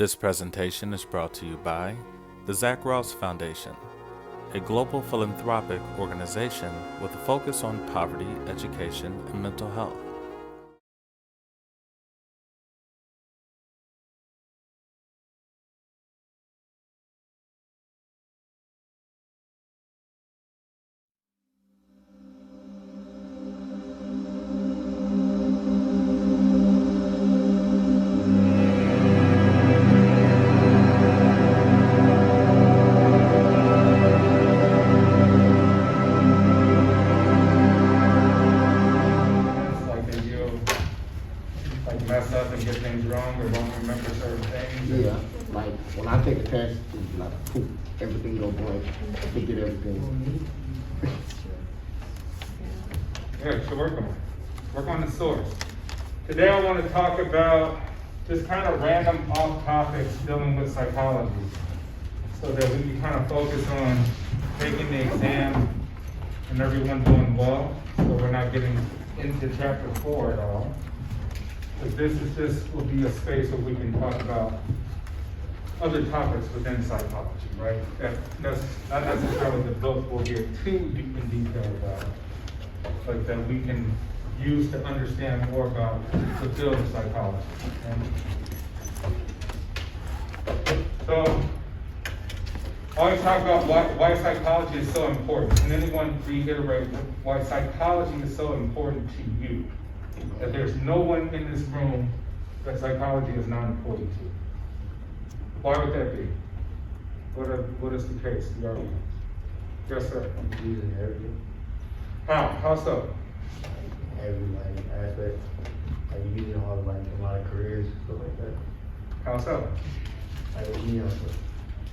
This presentation is brought to you by the Zach Ross Foundation, a global philanthropic organization with a focus on poverty, education, and mental health. Like they do, like mess up and get things wrong or don't remember certain things. Yeah, like when I take a test, it's like poof, everything go blank, forget everything. Yeah, so work on the source. Today I want to talk about just kind of random off topics dealing with psychology so that we can kind of focus on taking the exam and everyone doing well, so we're not getting into chapter 4 at all. But will be a space where we can talk about other topics within psychology, right? That's not necessarily the book will get too deep in detail about, but that we can use to understand more about the field of psychology. And so, I always talk about why psychology is so important. Can anyone reiterate why psychology is so important to you? That there's no one in this room that psychology is not important to. Why would that be? What is the case, the argument? Yes, sir. Using everything, How so? every like aspect, like using all like a lot of careers, stuff like that. How so? Like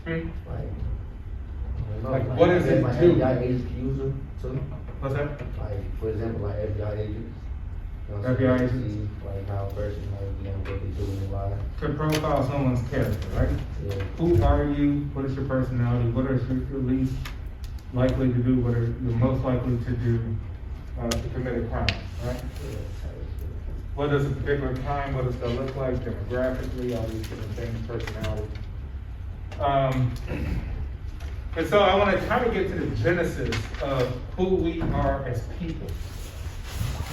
Hmm? like I don't know, Like, what does I guess it my do? FBI agents can use them too. What's that? Like for example, like FBI agents. You know, FBI so you agents? see, like how a person like you know what they do in their life. To profile someone's character, right? Yeah. Who are you? What is your personality? What are you least likely to do? What are you most likely to do to commit a crime, right? Yeah. What does a particular crime, what does that look like demographically, all these different things, personality. And so I want to kind of get to the genesis of who we are as people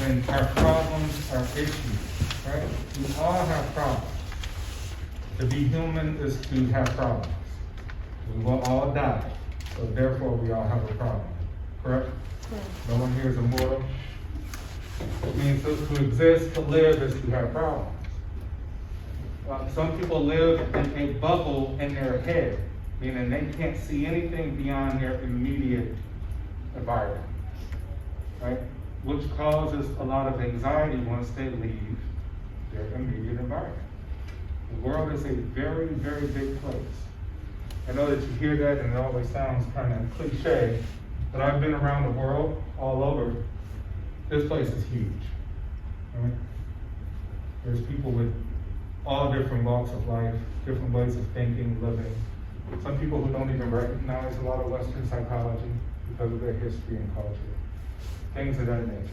and our problems, our issues, right? We all have problems. To be human is to have problems. We will all die, so therefore we all have a problem, correct? No one here is immortal. It means to exist, to live is to have problems. Some people live in a bubble in their head, meaning they can't see anything beyond their immediate environment, right? Which causes a lot of anxiety once they leave their immediate environment. The world is a very, very big place. I know that you hear that and it always sounds kind of cliche, but I've been around the world, all over. This place is huge, right? There's people with all different walks of life, different ways of thinking, living. Some people who don't even recognize a lot of Western psychology because of their history and culture, things of that nature.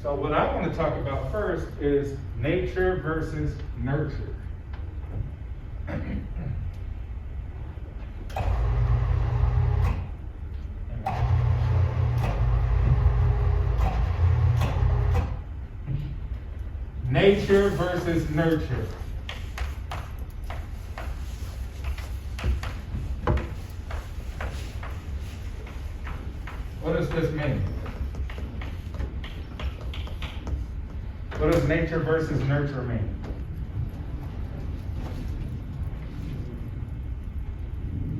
So what I want to talk about first is nature versus nurture. Nature versus nurture. What does this mean? What does nature versus nurture mean?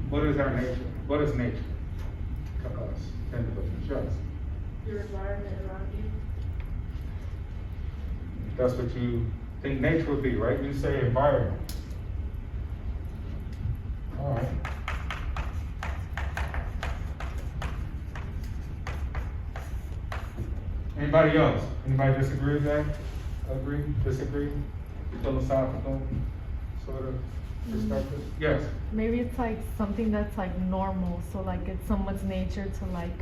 What is our nature? What is nature to us, individuals? Yes. Your environment around you. That's what you think nature would be, right? You say environment. All right. Anybody else? Anybody disagree with that? Agree? Disagree? Philosophical sort of perspective? Yes. Maybe it's like something that's like normal, so like it's someone's nature to like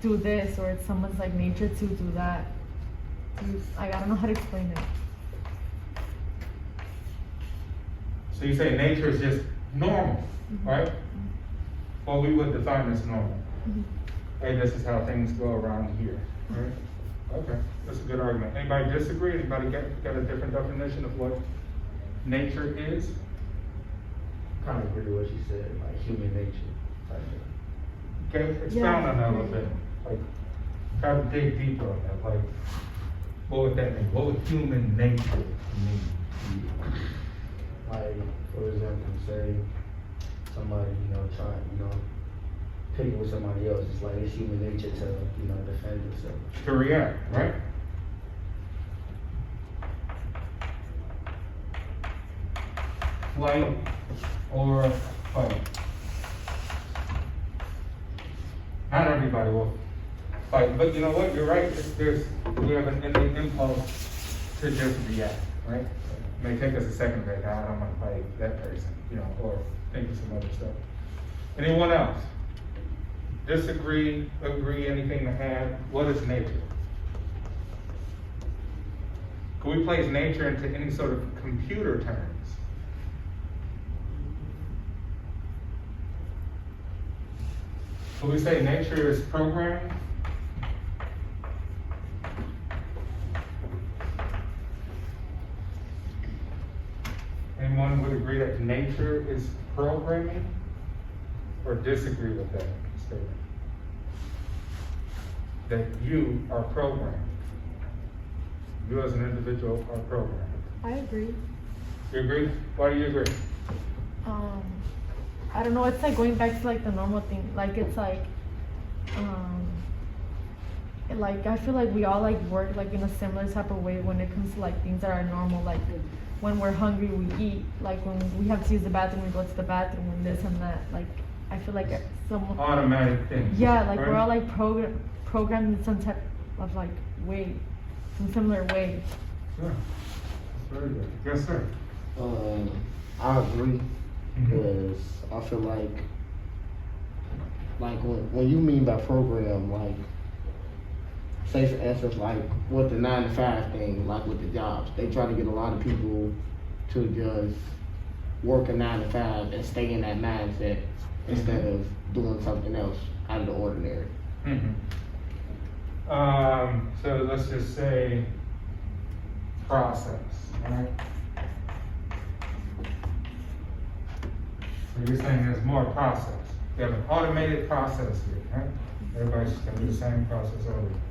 do this, or it's someone's like nature to do that. I don't know how to explain it. So you say nature is just normal, right? Well, we would define as normal. Hey, this is how things go around here, right? Okay, that's a good argument. Anybody disagree? Anybody got a different definition of what nature is? Kind of agree with what you said, like human nature. Like, Okay, expound on that a little bit. Like, try to dig deeper on that. Like, what would that mean? What would human nature mean? like, for example, say somebody, pick with somebody else. It's like it's human nature to, defend yourself. To react, right? Flight or fight. Not everybody will fight, but you know what? You're right. We have an innate impulse to just react, right? It may take us a second to I don't want to fight that person, or think of some other stuff. Anyone else? Disagree, agree, anything to add? What is nature? Can we place nature into any sort of computer terms? Can we say nature is programmed? Anyone would agree that nature is programming? Or disagree with that statement? That you are programmed. You as an individual are programmed. I agree. You agree? Why do you agree? I don't know, it's like going back to like the normal thing. Like it's like I feel like we all like work like in a similar type of way when it comes to like things that are normal. Like when we're hungry, we eat. Like when we have to use the bathroom, we go to the bathroom and this and that. Like I feel like some Automatic things. yeah, like right? we're all like programmed in some type of like way, some similar way. Sure. That's very good. Yes, sir. I agree, because I feel like when you mean by program, like, say for instance, like with the 9 to 5 thing, like with the jobs, they try to get a lot of people to just work a 9 to 5 and stay in that mindset instead of doing something else out of the ordinary. So let's just say process, right? So you're saying there's more process. You have an automated process here, right? Everybody's just gonna do the same process over again.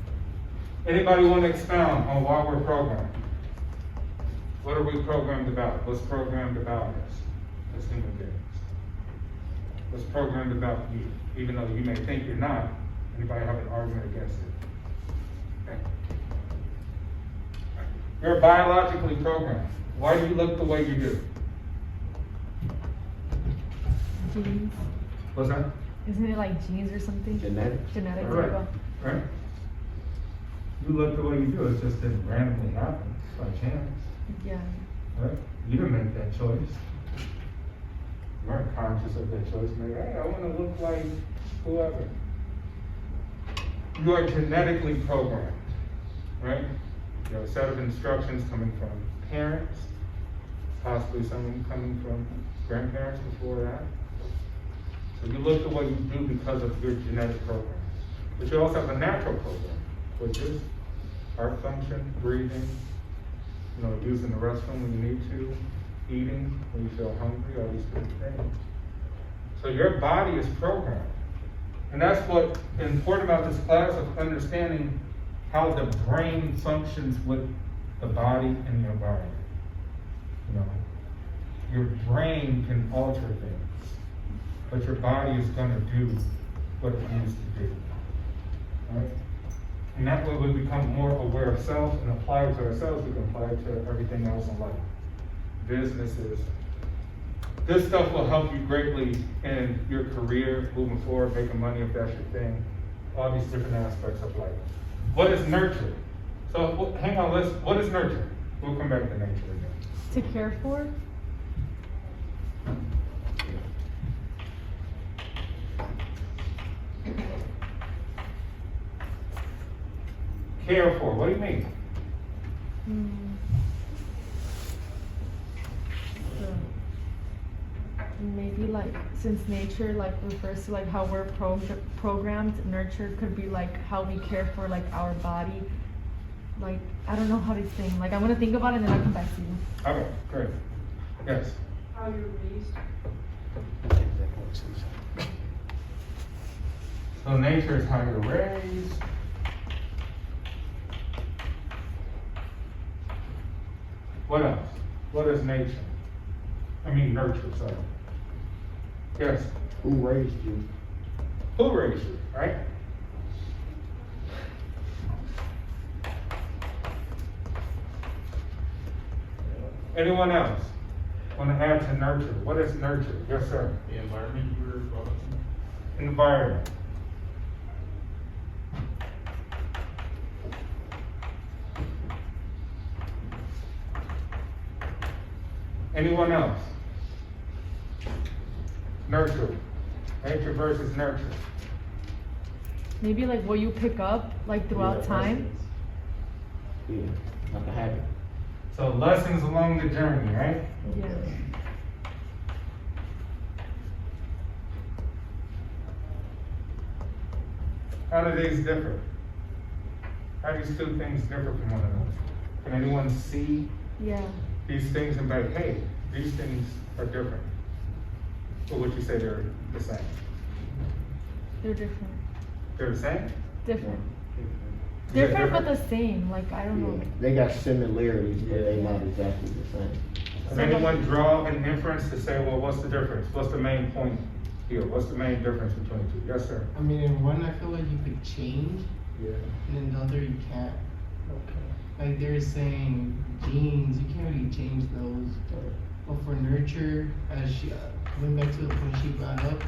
Anybody want to expound on why we're programmed? What are we programmed about? What's programmed about us as human beings? What's programmed about you? Even though you may think you're not, anybody have an argument against it? Okay. You're biologically programmed. Why do you look the way you do? Genes. What's that? Isn't it like genes or something? Genetics. Genetics. Right. Right? You look the way you do, it just didn't randomly happen by chance. Yeah. Right? You didn't make that choice. You weren't conscious of that choice. Maybe, hey, I want to look like whoever. You are genetically programmed, right? You have a set of instructions coming from parents, possibly some coming from grandparents before that. So you look the way you do because of your genetic program. But you also have a natural program, which is heart function, breathing, using the restroom when you need to, eating when you feel hungry, all these good things. So your body is programmed. And that's what's important about this class, of understanding how the brain functions with the body and your body. Your brain can alter things, but your body is going to do what it needs to do. Right? And that way we become more aware of self and apply it to ourselves. We can apply it to everything else in life. Businesses. This stuff will help you greatly in your career, moving forward, making money if that's your thing. All these different aspects of life. What is nurture? So hang on, what is nurture? We'll come back to nature again. To care for? Care for, what do you mean? maybe like since nature like refers to like how we're programmed, nurture could be like how we care for like our body. Like I don't know how to explain. Like I'm gonna think about it and then I'll come back to you. Okay, great. Yes. How you're raised. So nature is how you're raised. What else? What is nature? I mean nurture, sorry. Yes. Who raised you? Who raised you, right? Anyone else want to add to nurture? What is nurture? Yes, sir. The environment you were brought up in? Environment. Anyone else? Nurture. Nature versus nurture. Maybe like what you pick up like throughout time. Yeah, like a habit. So lessons along the journey, right? Yeah. How do these differ? How do these two things differ from one another? Can anyone see Yeah. these things and be like, hey, these things are different? Or would you say they're the same? They're different. They're the same? Different. They're Different but the same. Like I don't Yeah, know. they got similarities, but they not exactly the same. Can anyone draw an inference to say, well, what's the difference? What's the main point here? What's the main difference between the two? Yes, sir. I mean, in one, I feel like you could change, Yeah. and in the other, you can't. Like they're saying genes, you can't really change those. But for nurture, as she, going back to the point she brought up,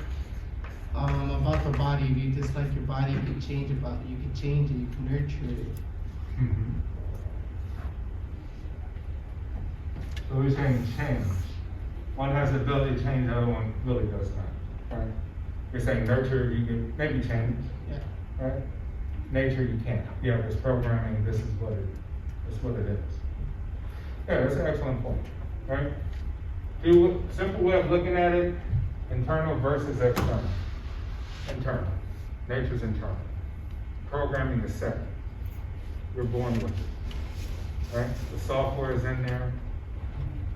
about the body, if you dislike your body, you can change about it. You can change it, you can nurture it. Mhm. So we're saying change. One has the ability to change, the other one really does not, right? You're saying nurture, you can maybe change, Yeah. right? Nature, you can't. Yeah, it's programming, this is what it is. Yeah, that's an excellent point, right? Simple way of looking at it, internal versus external. Internal. Nature's internal. Programming is set. We're born with it, right? The software is in there.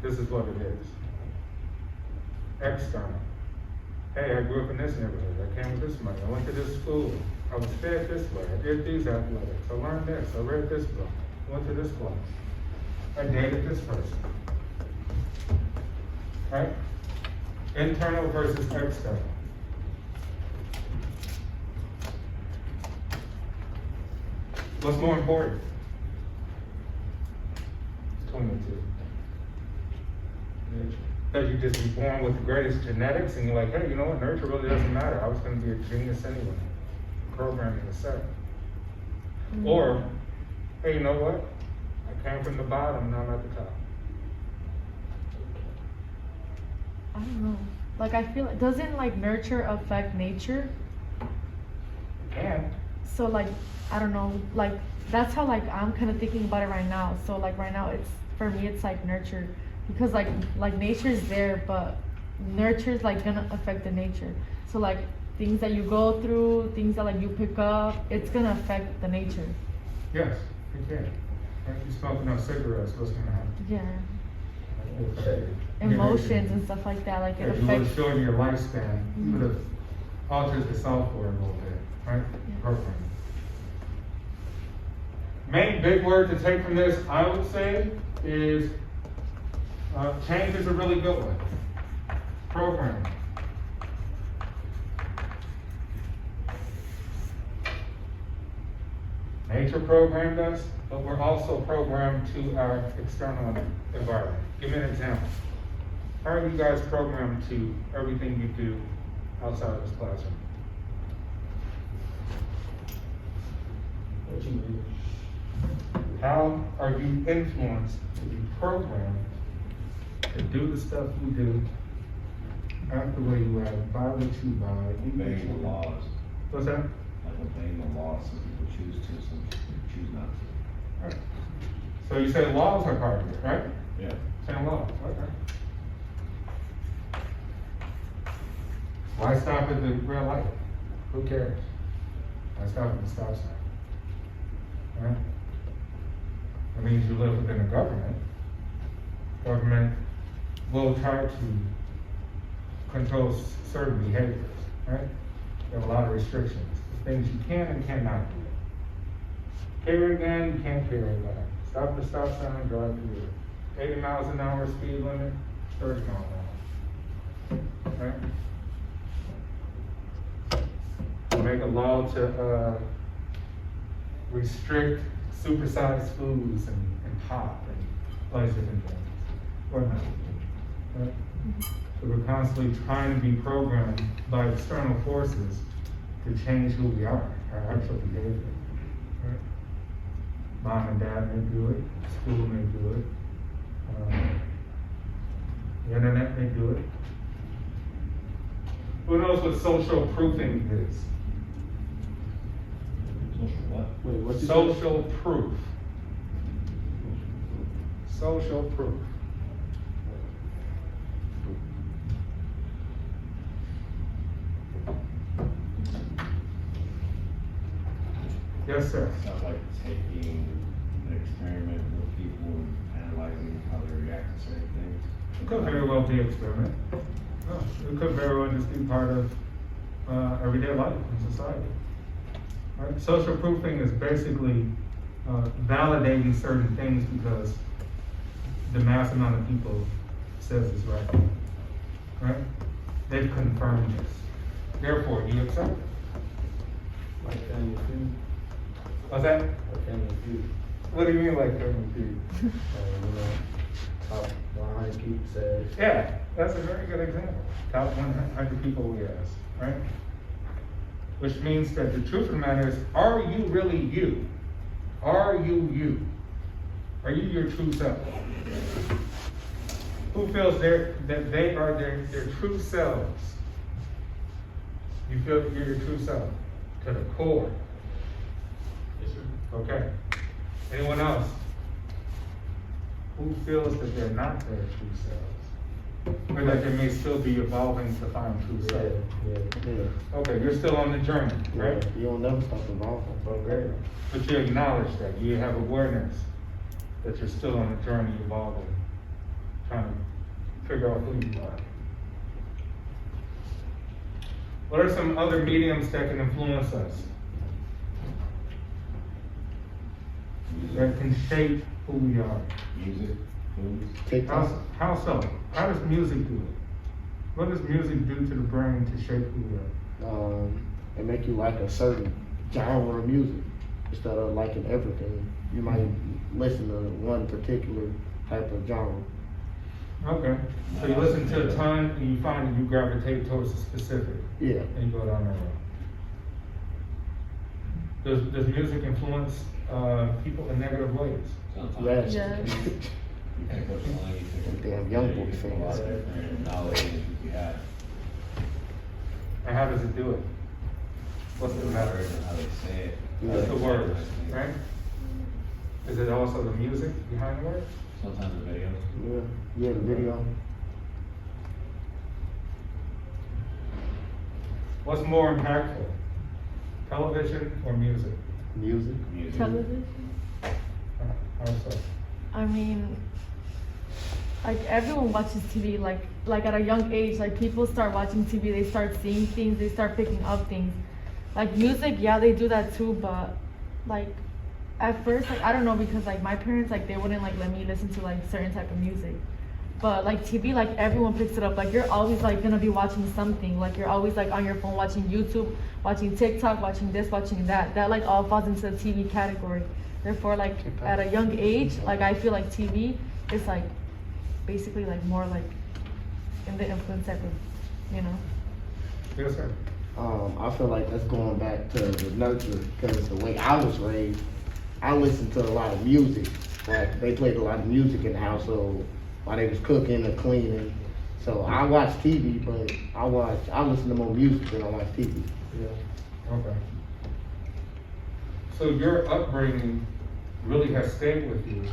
This is what it is. External. Hey, I grew up in this neighborhood. I came with this money. I went to this school. I was fed this way. I did these athletics. I learned this. I read this book. I went to this class. I dated this person. Right? Internal versus external. What's more important between the two? That you just be born with the greatest genetics and you're like, hey, you know what, nurture really doesn't matter. I was gonna be a genius anyway. Programming is set. Mm-hmm. Or, hey, you know what? I came from the bottom, now I'm at the top. I don't know. Like I feel doesn't like nurture affect nature? And So like I don't know, like that's how like I'm kind of thinking about it right now. So like right now it's for me it's like nurture because like nature's there but nurture's like gonna affect the nature. So like things that you go through, things that like you pick up, it's gonna affect the nature. yes, you can. If you're smoking no cigarettes, what's gonna happen? Yeah. Okay. Emotions and stuff like that, like it If you would affects. shorten your lifespan, you Mhm. would have altered the software a little bit, right? Yeah. Programming. Main big word to take from this, I would say, is change is a really good one. Programming. Nature programmed us, but we're also programmed to our external environment. Give me an example. How are you guys programmed to everything you do outside of this classroom? What you mean? How are you influenced to be programmed to do the stuff you do, act the way you act, buy what you buy, eat what Obeying you the eat? laws, What's that? like obeying the laws, some people choose to, some people choose not to. Right. So you say laws are part of it, right? Yeah. Saying laws, okay. Why stop at the red light? Who cares? Why stop at the stop sign? Right? That means you live within the government. Government will try to control certain behaviors, right? There are a lot of restrictions, things you can and cannot do. Carry a gun, you can't carry a gun. Stop at the stop sign, drive through it. 80 miles an hour speed limit, 30 miles an hour. Right? Make a law to restrict supersized foods and pop and all these different things. Or not. Right? So we're constantly trying to be programmed by external forces to change who we are, our actual behavior. Right? Mom and dad may do it, school may do it, the internet may do it. Who knows what social proofing is? Social what? Wait, what's it? Social proof. Social proof. Yes, sir. Sounds like taking an experiment with people and analyzing how they react to certain things. It could very well be an experiment. No, it could very well just be part of everyday life in society. Right? Social proofing is basically validating certain things because the mass amount of people says it's right. Right? They've confirmed this. Therefore, you accept it. Like Family Feud. What's that? Like Family Feud. What do you mean like Family Feud? Top 100 people says. Yeah, that's a very good example. Top 100 people we asked, right? Which means that the truth of the matter is, are you really you? Are you you? Are you your true self? Who feels that they are their true selves? You feel that you're your true self to the core. Yes, sir. Okay. Anyone else? Who feels that they're not their true selves? Or that they may still be evolving to find true Yeah, self? yeah. Yeah. Okay, you're still on the journey, right? You don't never stop evolving. Okay. But you acknowledge that, you have awareness that you're still on the journey evolving, trying to figure out who you are. What are some other mediums that can influence us? That can shape who we are? Music, foods. TikTok. How so? How does music do it? What does music do to the brain to shape who we are? It make you like a certain genre of music instead of liking everything. You might listen to one particular type of genre. Okay, so you listen to a ton and you find that you gravitate towards a specific, Yeah. and you go down that road. Does music influence people in negative ways? Sometimes. Yes. Yes. You can't go to line, you take Damn young boy a fans. lot of different knowledge you have. And how does it do it? What's the matter? Words and how they say it. What's the words, right? Is it also the music behind the words? Sometimes the videos. Yeah. Yeah, the video. What's more impactful, television or music? Music. Music. Television? How so? I mean, like everyone watches TV, like at a young age, like people start watching TV, they start seeing things, they start picking up things. Like music, yeah, they do that too, but like at first, like I don't know, because like my parents, like they wouldn't like let me listen to like certain type of music. But like TV, like everyone picks it up. Like you're always like gonna be watching something. Like you're always like on your phone watching YouTube, watching TikTok, watching this, watching that. That like all falls into the TV category. Therefore, like at a young age, like I feel like TV is like basically like more like in the influence type of, you know. Yes, sir. I feel like that's going back to the nurture, because the way I was raised, I listened to a lot of music. Like they played a lot of music in the household while they was cooking or cleaning. So I watch TV, but I listen to more music than I watch TV. Yeah. Okay. So your upbringing really has stayed with you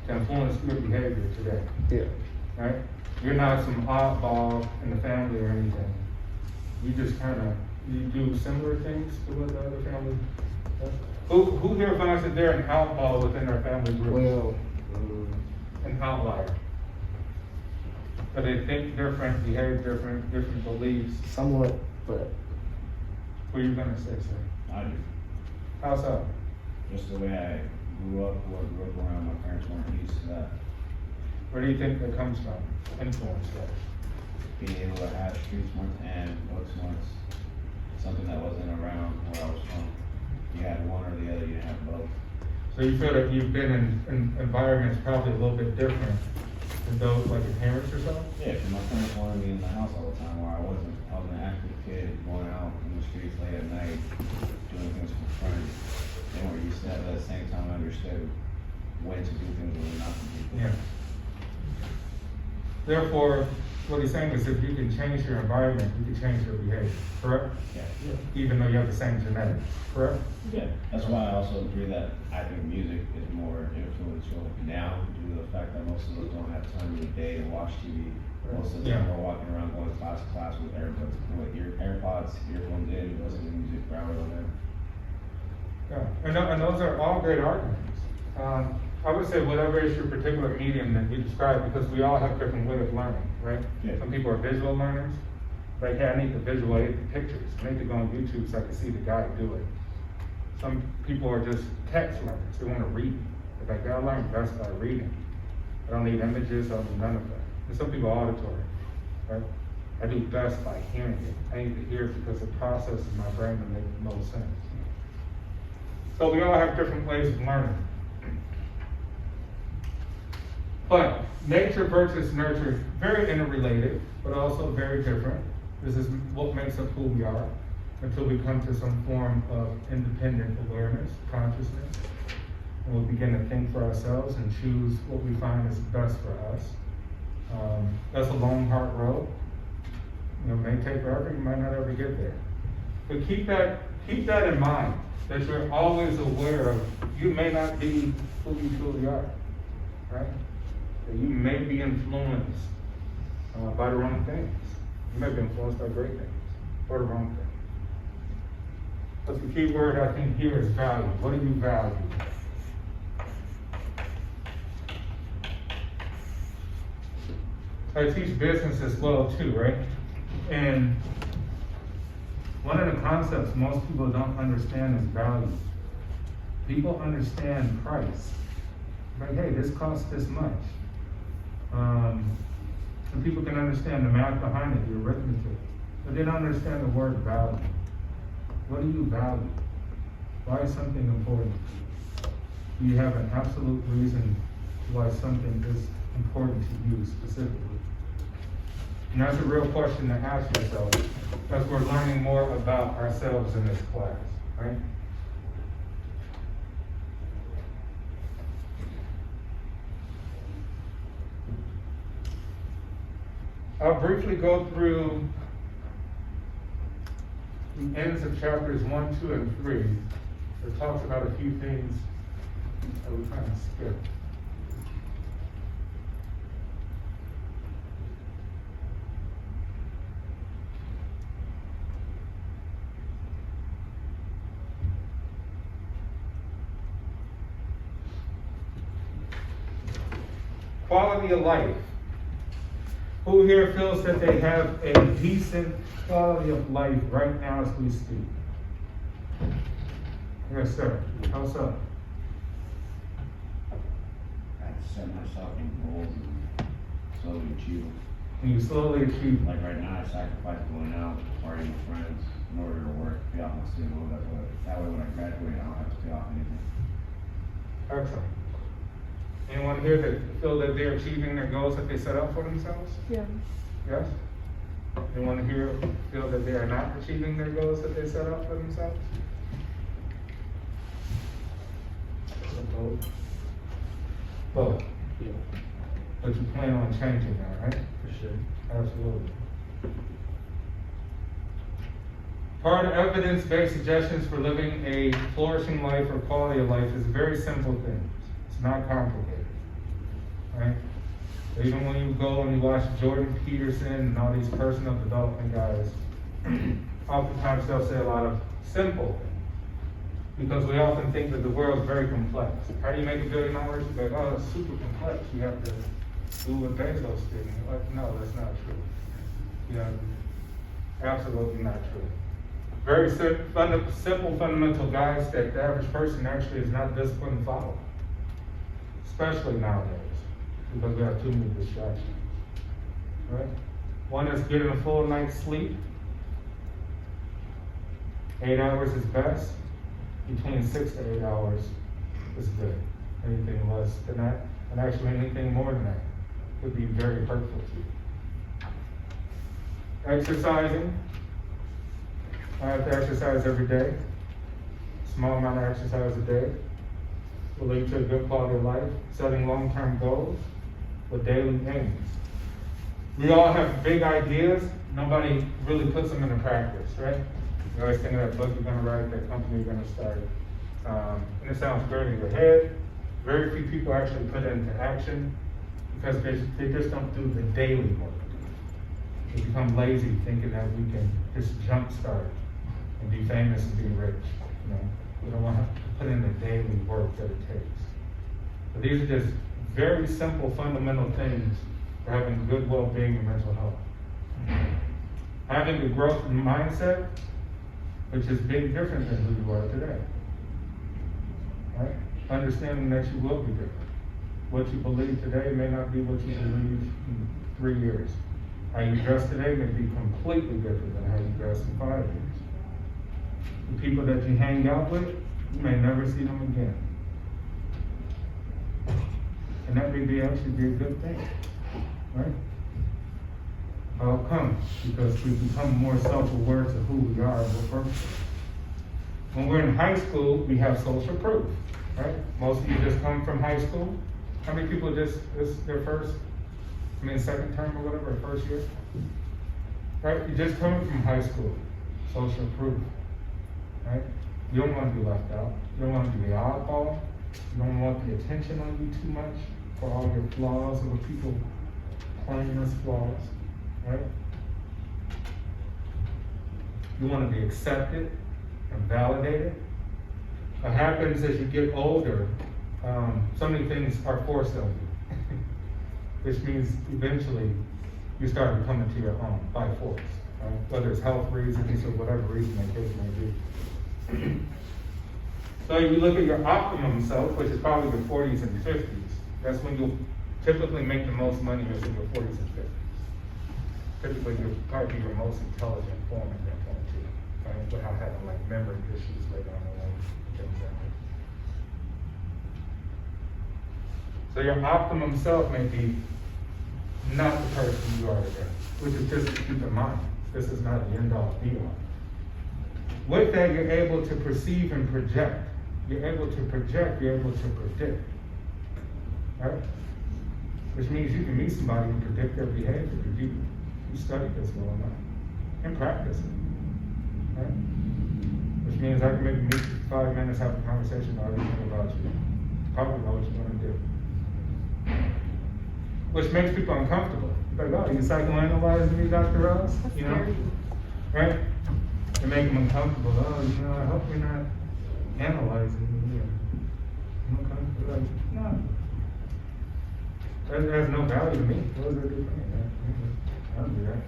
to influence your behavior today, Yeah. right? You're not some oddball in the family or anything. You just you do similar things to what the other family does? Who here finds that they're an outlaw within their family group? Well, An outlier. But they think different, behave different, different beliefs. somewhat, but What are you gonna say, sir? I do. How so? Just the way I grew up, who I grew up around, my parents weren't used to that. Where do you think that comes from? Influence, right? Being able to have street smarts and book smarts, something that wasn't around where I was from. You had one or the other, you didn't have both. So you feel that you've been in environments probably a little bit different than those like your parents or something? Yeah, 'cause my parents wanted me in the house all the time, where I was an active kid, going out in the streets late at night, doing things for friends. They weren't used to that, but at the same time, I understood when to do things and when not to do things. Yeah. Therefore, what he's saying is if you can change your environment, you can change your behavior, correct? Yeah. Even though you have the same genetics, correct? Yeah, that's why I also agree that I think music is more influential now due to the fact that most of us don't have time in the day to watch TV. Most of the time we're walking around going class to class with AirPods, earphones in, listening to music for hours on end. Yeah, and those are all great arguments. I would say whatever is your particular medium that you describe, because we all have different way of learning, right? Yeah. Some people are visual learners. Like, hey, I need to visualize the pictures. I need to go on YouTube so I can see the guy do it. Some people are just text learners. They want to read. They're like, I learn best by reading. I don't need images, I don't need none of that. And some people are auditory, right? I do best by hearing it. I need to hear it because it processes my brain to make the most sense. So we all have different ways of learning. But nature versus nurture, very interrelated, but also very different. This is what makes up who we are until we come to some form of independent awareness, consciousness. And we'll begin to think for ourselves and choose what we find is best for us. That's a long, hard road. You know, it may take forever, you might not ever get there. But keep that in mind, that you're always aware of, you may not be who you truly are, right? That you may be influenced by the wrong things. You may be influenced by great things, or the wrong things. But the key word I think here is value. What do you value? I teach business as well too, right? And one of the concepts most people don't understand is value. People understand price. Like, hey, this costs this much. And people can understand the math behind it, the arithmetic, but they don't understand the word value. What do you value? Why is something important? Do you have an absolute reason why something is important to you specifically? And that's a real question to ask yourself as we're learning more about ourselves in this class, right? I'll briefly go through the ends of chapters 1, 2, and 3. It talks about a few things that we kind of skip. Quality of life. Who here feels that they have a decent quality of life right now as we speak? Yes, sir. How so? I set myself in goals and slowly achieve them. And you slowly achieve. Like right now, I sacrifice going out, partying with friends in order to work, pay off my student loan. That way when I graduate, I don't have to pay off anything. Excellent. Anyone here that feel that they're achieving their goals that they set up for themselves? Yeah. Yes? Anyone here feel that they are not achieving their goals that they set up for themselves? Both. yeah, But you plan on changing that, right? for sure. Absolutely. Part of evidence-based suggestions for living a flourishing life or quality of life is very simple things. It's not complicated, right? Even when you go and you watch Jordan Peterson and all these personal development guys, oftentimes they'll say a lot of simple things. Because we often think that the world is very complex. How do you make $1 billion? You're like, oh, it's super complex. You have to do what Bezos did. Like, no, that's not true. You know, absolutely not true. Very simple fundamental guides that the average person actually is not disciplined to follow. Especially nowadays, because we have too many distractions. Right? One is getting a full night's sleep. 8 hours is best. Between 6 to 8 hours is good. Anything less than that, and actually anything more than that, could be very hurtful to you. Exercising. I have to exercise every day. Small amount of exercise a day will lead to a good quality of life. Setting long-term goals with daily aims. We all have big ideas. Nobody really puts them into practice, right? You always think of that book you're going to write, that company you're going to start. And it sounds great in your head. Very few people actually put it into action because they just don't do the daily work. They become lazy thinking that we can just jumpstart and be famous and be rich. You know, we don't want to put in the daily work that it takes. But these are just very simple, fundamental things for having good well-being and mental health. Having a growth mindset, which is big different than who you are today. Right? Understanding that you will be different. What you believe today may not be what you believe in 3 years. How you dress today may be completely different than how you dress in 5 years. The people that you hang out with, you may never see them again. And that may be actually be a good thing. Right? How come? Because we become more self-aware to who we are as a person. When we're in high school, we have social proof, right? Most of you just come from high school. How many people this is their second term or whatever, first year? Right? You just coming from high school, social proof, right? You don't want to be left out. You don't want to be the oddball. You don't want the attention on you too much for all your flaws or what people claim as flaws. Right? You want to be accepted and validated. What happens as you get older, so many things are forced on you, which means eventually you start coming to your own by force, right? Whether it's health reasons or whatever reason the case may be. So you look at your optimum self, which is probably your 40s and 50s. That's when you'll typically make the most money is in your 40s and 50s. Typically, you'll probably be your most intelligent form at that point too, right? Without having like memory issues later on in life, things like that. So your optimum self may be not the person you are today, which is just to keep in mind. This is not the end all be all. With that, you're able to perceive and project. You're able to project, you're able to predict, right? Which means you can meet somebody and predict their behavior if you study this well enough and practice it, right? Which means I can maybe meet you for 5 minutes, have a conversation about everything about you. Probably know what you're going to do. Which makes people uncomfortable. Like, oh, you psychoanalyzing me, Dr. Ross? That's You know? scary. Right? They make them uncomfortable. Oh, you know, I hope you're not analyzing me. I'm uncomfortable. Like, no. That has no value to me. What does that do for me? I don't do that.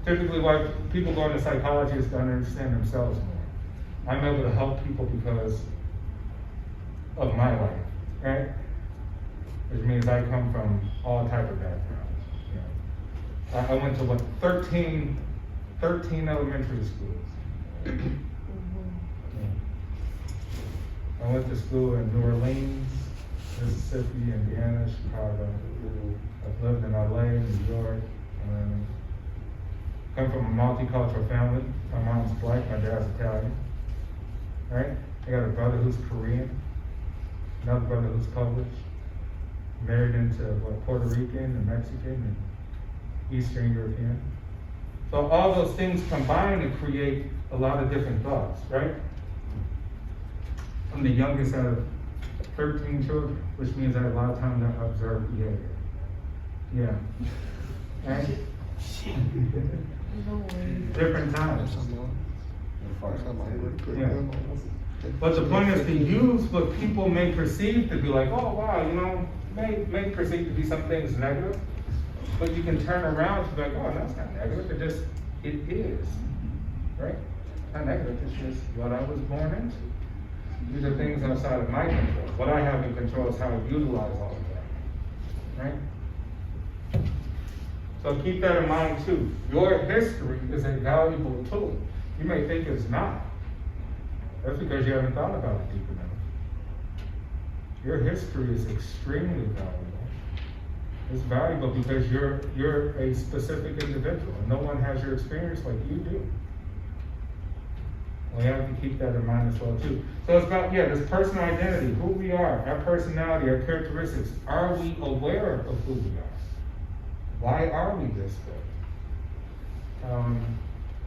Typically, why people go into psychology is to understand themselves more. I'm able to help people because of my life, right? Which means I come from all type of backgrounds. You know. I went to 13 elementary schools. Yeah. I went to school in New Orleans, Mississippi, Indiana, Chicago. I've lived in LA, New York. Come from a multicultural family. My mom's black, my dad's Italian. Right? I got a brother who's Korean, another brother who's Polish, married into Puerto Rican and Mexican and Eastern European. So all those things combine to create a lot of different thoughts, right? I'm the youngest out of 13 children, which means I have a lot of time to observe behavior. Yeah. Right? No way. different times. Yeah. Yeah. But the point is to use what people may perceive to be like, oh wow, you know, may perceive to be some things negative, but you can turn around to be like, oh, that's not negative. It is, right? Not negative. It's just what I was born into. These are things outside of my control. What I have in control is how I utilize all of that, right? So keep that in mind too. Your history is a valuable tool. You may think it's not. That's because you haven't thought about it deep enough. Your history is extremely valuable. It's valuable because you're a specific individual. No one has your experience like you do. We have to keep that in mind as well too. So it's about, this personal identity, who we are, our personality, our characteristics. Are we aware of who we are? Why are we this way?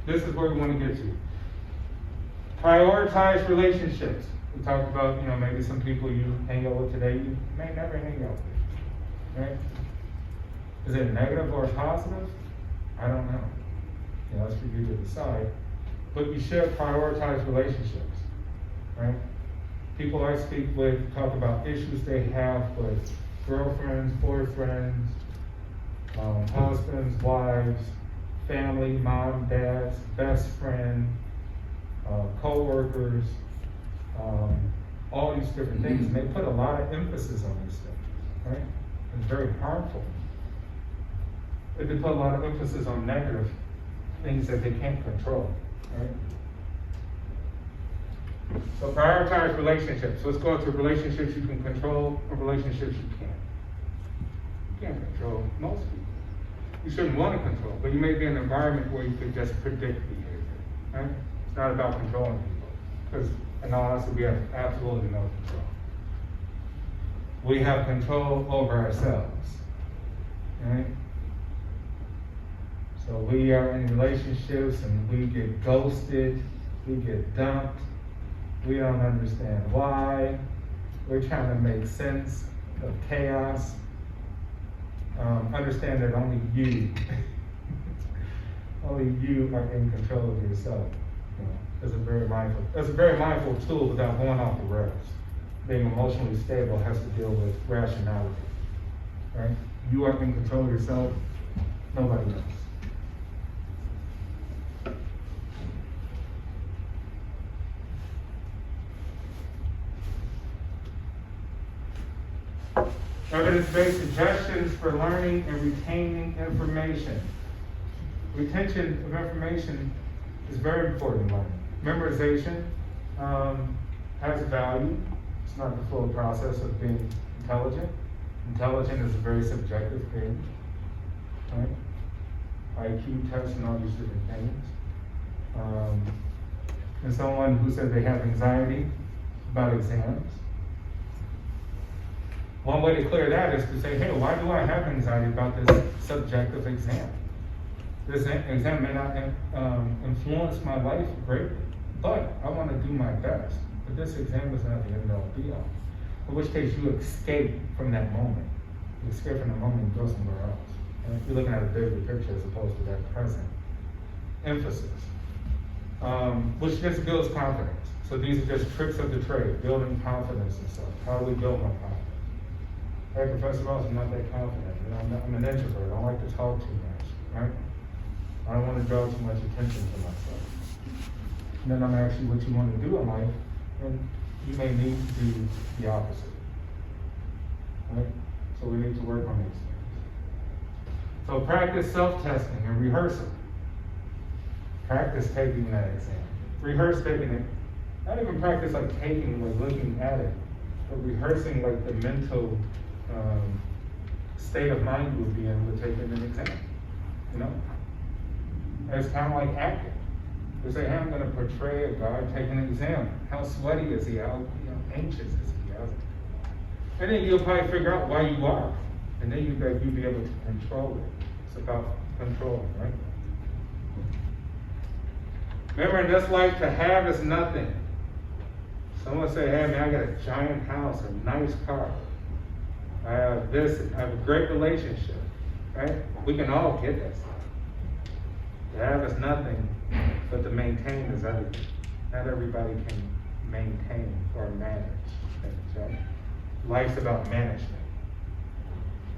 This is where we want to get to. Prioritize relationships. We talked about, maybe some people you hang out with today, you may never hang out with, right? Is it negative or positive? I don't know. That's for you to decide. But you should prioritize relationships, right? People I speak with talk about issues they have with girlfriends, boyfriends, husbands, wives, family, mom, dads, best friend, co-workers, all these different things. And they put a lot of emphasis on these things, right? It's very harmful. They put a lot of emphasis on negative things that they can't control, right? So prioritize relationships. Let's go to relationships you can control and relationships you can't. You can't control most people. You shouldn't want to control, but you may be in an environment where you could just predict behavior, right? It's not about controlling people, because in all honesty, we have absolutely no control. We have control over ourselves, right? So we are in relationships and we get ghosted, we get dumped, we don't understand why, we're trying to make sense of chaos. Understand that only you are in control of yourself. That's a very mindful tool without going off the rails. Being emotionally stable has to deal with rationality, right? You are in control of yourself, nobody else. Evidence-based suggestions for learning and retaining information. Retention of information is very important in learning. Memorization has value. It's not the full process of being intelligent. Intelligent is a very subjective thing, right? IQ tests and all these different things. And someone who said they have anxiety about exams. One way to clear that is to say, hey, why do I have anxiety about this subjective exam? This exam may not influence my life greatly, but I want to do my best. But this exam is not the end all be all. In which case you escape from that moment. You escape from the moment and go somewhere else. And you're looking at a bigger picture as opposed to that present emphasis. Which just builds confidence. So these are just tricks of the trade, building confidence and stuff. How do we build more confidence? Hey, Professor Ross, I'm not that confident. I'm an introvert. I don't like to talk too much, right? I don't want to draw too much attention to myself. And then I'm asking what you want to do in life, and you may need to do the opposite, right? So we need to work on these things. So practice self-testing and rehearsal. Practice taking that exam. Rehearse taking it. Not even practice like taking, like looking at it, but rehearsing like the mental state of mind you would be in with taking an exam, And it's kind of like acting. You say, hey, I'm going to portray a guy taking an exam. How sweaty is he? How anxious is he? And then you'll probably figure out why you are. And then you'll be able to control it. It's about controlling, right? Remember, in this life, to have is nothing. Someone say, hey man, I got a giant house, a nice car. I have this, I have a great relationship, right? We can all get that stuff. To have is nothing, but to maintain is everything. Not everybody can maintain or manage things, right? Life's about management.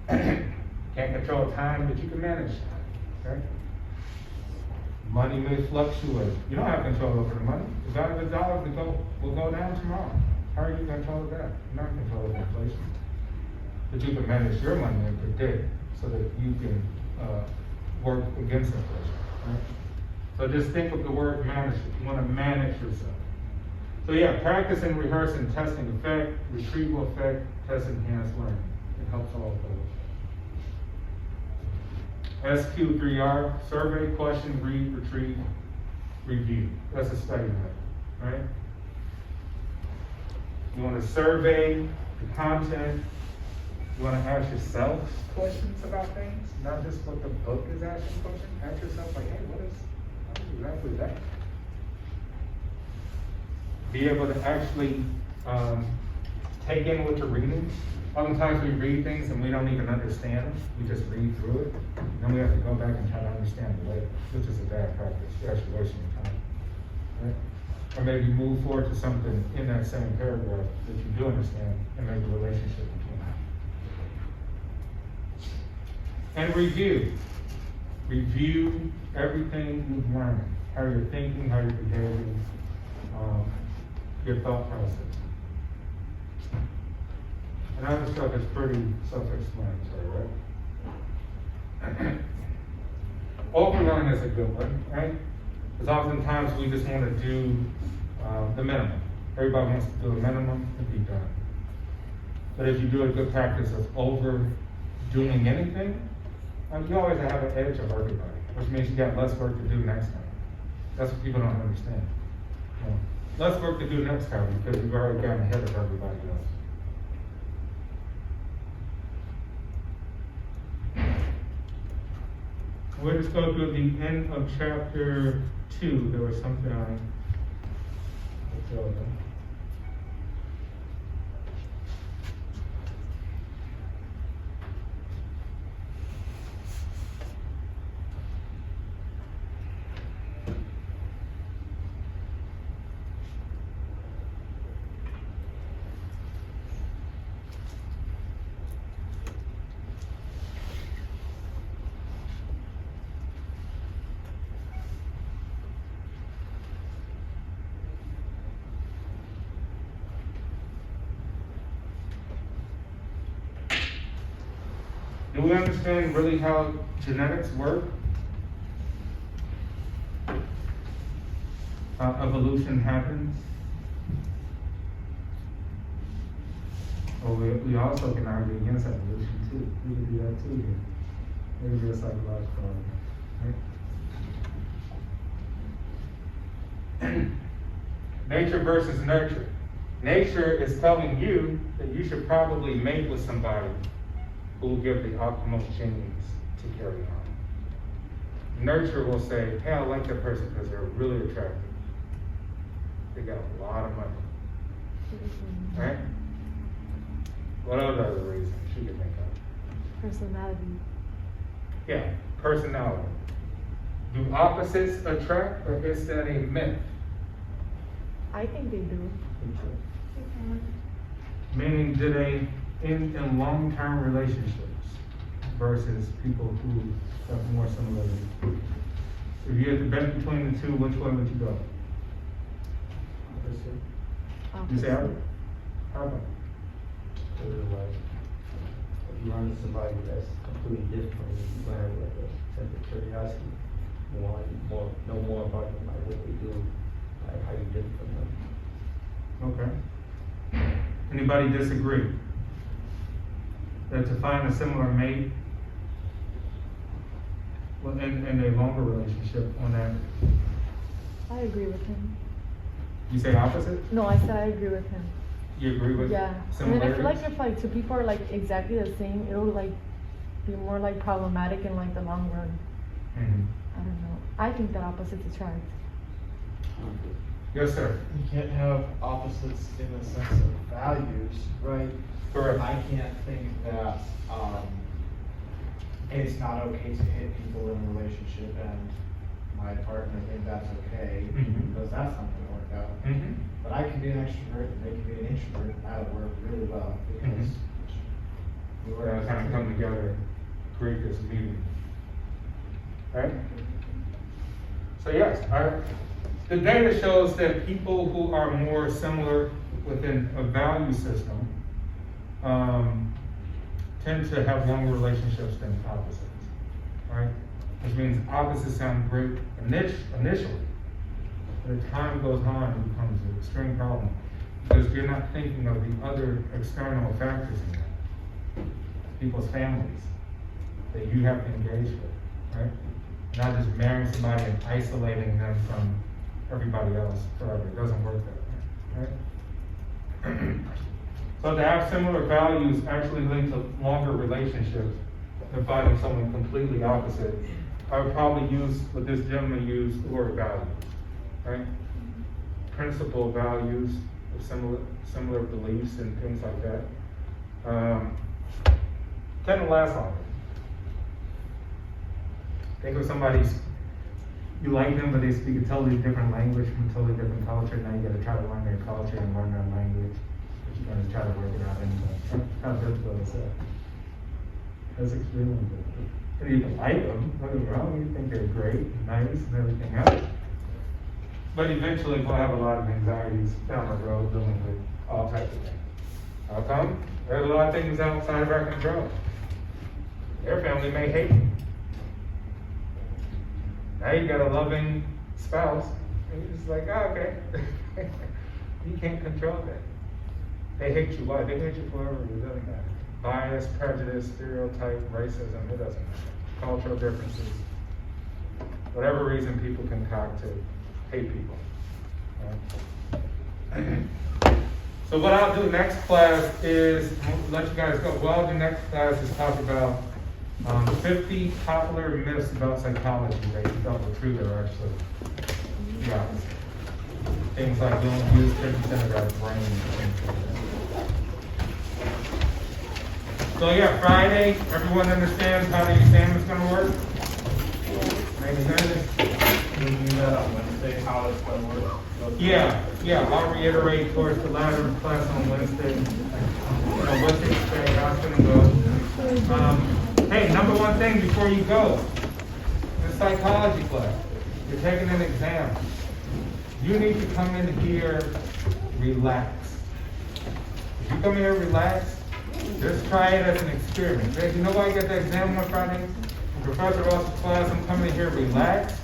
Can't control time, but you can manage time, right? Money may fluctuate. You don't have control over the money. The value of the dollar will go down tomorrow. How are you in control of that? You're not in control of inflation. But you can manage your money and predict so that you can work against inflation. Right? So just think of the word manage. You want to manage yourself. So yeah, practice and rehearse and testing effect, retrieval effect, test enhanced learning. It helps all of those. SQ3R, survey, question, read, retrieve, review. That's a study method, right? You want to survey the content. You want to ask yourself questions about things, not just what the book is asking questions. Ask yourself, like, hey, what is exactly that? Be able to actually take in what you're reading. Oftentimes we read things and we don't even understand them. We just read through it. And then we have to go back and try to understand it later, which is a bad practice. You're actually wasting your time. Right? Or maybe move forward to something in that same paragraph that you do understand and make a relationship between them. And review. Review everything you've learned. How you're thinking, how you're behaving, your thought process. And other stuff is pretty self-explanatory, right? Overlearn is a good one, right? Because oftentimes we just want to do the minimum. Everybody wants to do a minimum and be done. But if you do a good practice of overdoing anything, you always have an edge of everybody, which means you got less work to do next time. That's what people don't understand. You know, less work to do next time because you've already gotten ahead of everybody else. We'll just go through the end of chapter 2. There was something I'll tell them. Do we understand really how genetics work? How evolution happens? Well, we also can argue against evolution too. We can do that too here. Maybe a psychological argument, right? Nature versus nurture. Nature is telling you that you should probably mate with somebody who will give the optimal genes to carry on. Nurture will say, hey, I like that person because they're really attractive. They got a lot of money. Right? What other reasons you can think of? Personality. Yeah, personality. Do opposites attract, or is that a myth? I think they do. Meaning, do they in long-term relationships versus people who have more similarities? If you had to bet between the two, which way would you go? You say how about? Like, if you run into somebody that's completely different from you, you might have like a sense of curiosity. Know more about them, like what they do, like how you different from them. Okay. Anybody disagree? That to find a similar mate, well, in a longer relationship on that, I agree with him. you say opposite? No, I said I agree with him. You agree with Yeah. And then I feel like similarities? if like two people are like exactly the same, it'll like be more like problematic in like the long run. Mhm. I don't know. I think that opposites attract. Yes, sir. You can't have opposites in the sense of values, right? Correct. I can't think that, it's not okay to hit people in a relationship and my partner think that's okay, Mhm. because that's not gonna work out. Mm-hmm. But I can be an extrovert, and they can be an introvert, and that'll work really well, because we We're gonna kind of come together, create this meeting. Right? So yes, the data shows that people who are more similar within a value system tend to have longer relationships than opposites, right? Which means opposites sound great initially, but as time goes on, it becomes an extreme problem because you're not thinking of the other external factors in that. People's families that you have to engage with, right? Not just marrying somebody and isolating them from everybody else forever. It doesn't work that way, right? So to have similar values actually link to longer relationships than finding someone completely opposite. I would probably use what this gentleman used, the word values, right? Principal values of similar beliefs and things like that. Tend to last longer. Think of somebody, you like them, but they speak a totally different language from a totally different culture. Now you gotta try to learn their culture and learn their language. But you're gonna try to work it out anyway. How difficult is that? That's extremely difficult. And you can like them, nothing wrong. You think they're great, and nice, and everything else. But eventually we'll have a lot of anxieties down the road dealing with all types of things. How come? There's a lot of things outside of our control. Their family may hate you. Now you got a loving spouse, and you're just like, oh, okay. You can't control that. They hate you. Why? They hate you forever. It doesn't matter. Bias, prejudice, stereotype, racism, it doesn't matter. Cultural differences. Whatever reason people concoct to hate people. Right? So what I'll do next class is, I'll let you guys go. What I'll do next class is talk about 50 popular myths about psychology that you don't were true that are actually the opposite. Things like we don't use 50% of our brain. Things like that. So yeah, Friday, everyone understands how the exam is going to work? Makes sense? We'll do that on Wednesday, how it's gonna work. Yeah, I'll reiterate towards the latter of class on Wednesday. What to expect, how it's going to go. Hey, number one thing before you go, the psychology class, you're taking an exam. You need to come in here relaxed. If you come in here relaxed, just try it as an experiment. Hey, you know why I get the exam on Friday? Professor Ross's class, I'm coming in here relaxed,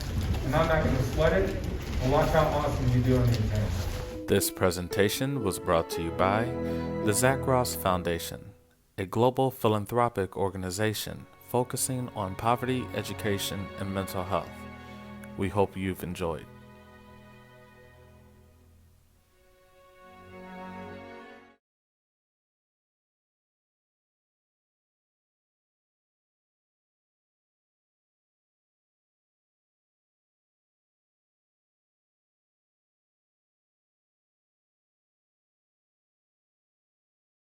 and I'm not going to sweat it. And watch how awesome you do on the exam. This presentation was brought to you by the Zach Ross Foundation, a global philanthropic organization focusing on poverty, education, and mental health. We hope you've enjoyed.